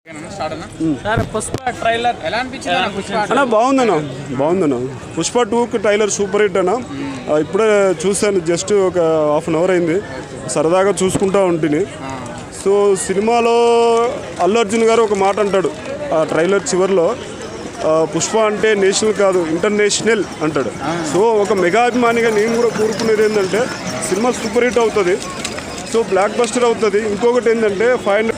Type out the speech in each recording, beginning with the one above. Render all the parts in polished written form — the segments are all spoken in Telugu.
అన్న బాగుందన్న పుష్ప 2 ట్రైలర్ సూపర్ హిట్ అన్న. ఇప్పుడే చూసాను, జస్ట్ ఒక హాఫ్ అన్ అవర్ అయింది, సరదాగా చూసుకుంటా ఉంటుంది. సో సినిమాలో అల్లు అర్జున్ గారు ఒక మాట అంటాడు ఆ ట్రైలర్ చివరిలో, పుష్ప అంటే నేషనల్ కాదు ఇంటర్నేషనల్ అంటాడు. సో ఒక మెగా అభిమానిగా నేను కూడా కోరుకునేది ఏంటంటే సినిమా సూపర్ హిట్ అవుతుంది, సో బ్లాక్ బస్టర్ అవుతుంది. ఇంకొకటి ఏంటంటే 500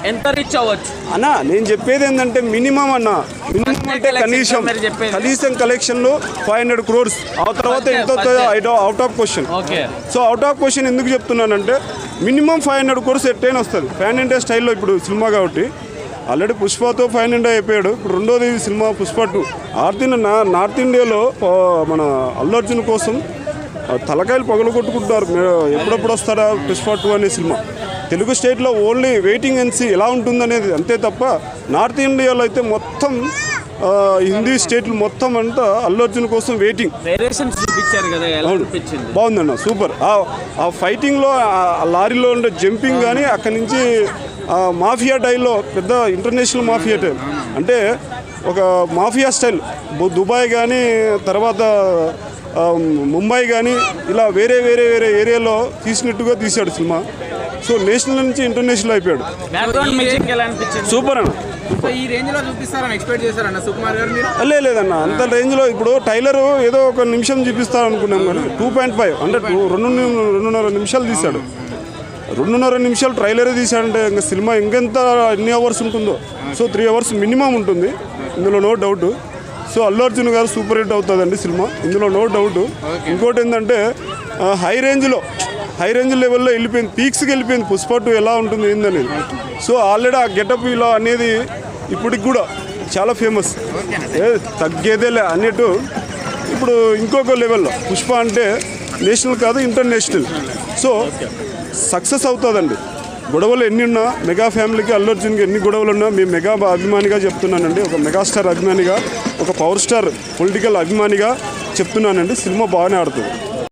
ఎంత రీచ్ అవ్వచ్చు అన్న. నేను చెప్పేది ఏంటంటే మినిమం అంటే కనీసం కలెక్షన్లో 500 crores. ఆ తర్వాత ఎంత out of question. So out of question ఎందుకు చెప్తున్నానంటే మినిమం 500 crores ఎట్టైనా వస్తుంది. ఫ్యాన్ ఇండియా స్టైల్లో ఇప్పుడు సినిమా కాబట్టి ఆల్రెడీ పుష్పతో 500 అయిపోయాడు. ఇప్పుడు రెండోది సినిమా పుష్ప 2. నార్త్ ఇండియాలో మన అల్లు అర్జున్ కోసం తలకాయలు పగలు కొట్టుకుంటున్నారు, ఎప్పుడెప్పుడు వస్తారా పుష్ప 2 అనే సినిమా. తెలుగు స్టేట్లో ఓన్లీ వెయిటింగ్ అండ్ సీ ఎలా ఉంటుందనేది అంతే తప్ప, నార్త్ ఇండియాలో అయితే మొత్తం హిందీ స్టేట్లు మొత్తం అంతా అల్లు అర్జున్ కోసం వెయిటింగ్. బాగుందన్న, సూపర్. ఆ ఫైటింగ్లో లారీలో ఉండే జంపింగ్ కానీ అక్కడి నుంచి మాఫియా డైలో పెద్ద ఇంటర్నేషనల్ మాఫియా టైల్ అంటే ఒక మాఫియా స్టైల్. దుబాయ్ కానీ తర్వాత ముంబై కానీ ఇలా వేరే ఏరియాలో తీసినట్టుగా తీశాడు సినిమా. సో నేషనల్ నుంచి ఇంటర్నేషనల్ అయిపోయాడు. సూపర్ అన్న. లేదన్న అంత రేంజ్లో ఇప్పుడు టైలర్ ఏదో ఒక నిమిషం చూపిస్తారు అనుకున్నాం కానీ 2.5 అంటే 2.5 నిమిషాలు తీశాడు. 2.5 నిమిషాలు ట్రైలరే తీశాడంటే ఇంకా సినిమా ఇంకెంత ఎన్ని అవర్స్ ఉంటుందో. సో 3 hours మినిమం ఉంటుంది, ఇందులో no doubt. So Allu Arjun గారు సూపర్ హిట్ అవుతుందండి సినిమా, ఇందులో నో డౌట్. ఇంకోటి ఏంటంటే హై రేంజ్ లెవెల్లో వెళ్ళిపోయింది, పీక్స్కి వెళ్ళిపోయింది పుష్ప 2 ఎలా ఉంటుంది ఏందనేది. సో ఆల్రెడీ ఆ గెటప్ ఇలా అనేది ఇప్పటికి కూడా చాలా ఫేమస్, తగ్గేదేలే అన్నట్టు. ఇప్పుడు ఇంకొక లెవెల్లో పుష్ప అంటే నేషనల్ కాదు ఇంటర్నేషనల్. సో సక్సెస్ అవుతుందండి. గొడవలు ఎన్ని ఉన్నా మెగా ఫ్యామిలీకి అల్లు అర్జున్కి ఎన్ని గొడవలు ఉన్నా మేము మెగా అభిమానిగా చెప్తున్నానండి, ఒక మెగాస్టార్ అభిమానిగా, ఒక పవర్ స్టార్ పొలిటికల్ అభిమానిగా చెప్తున్నానండి, సినిమా బాగానే ఆడుతుంది.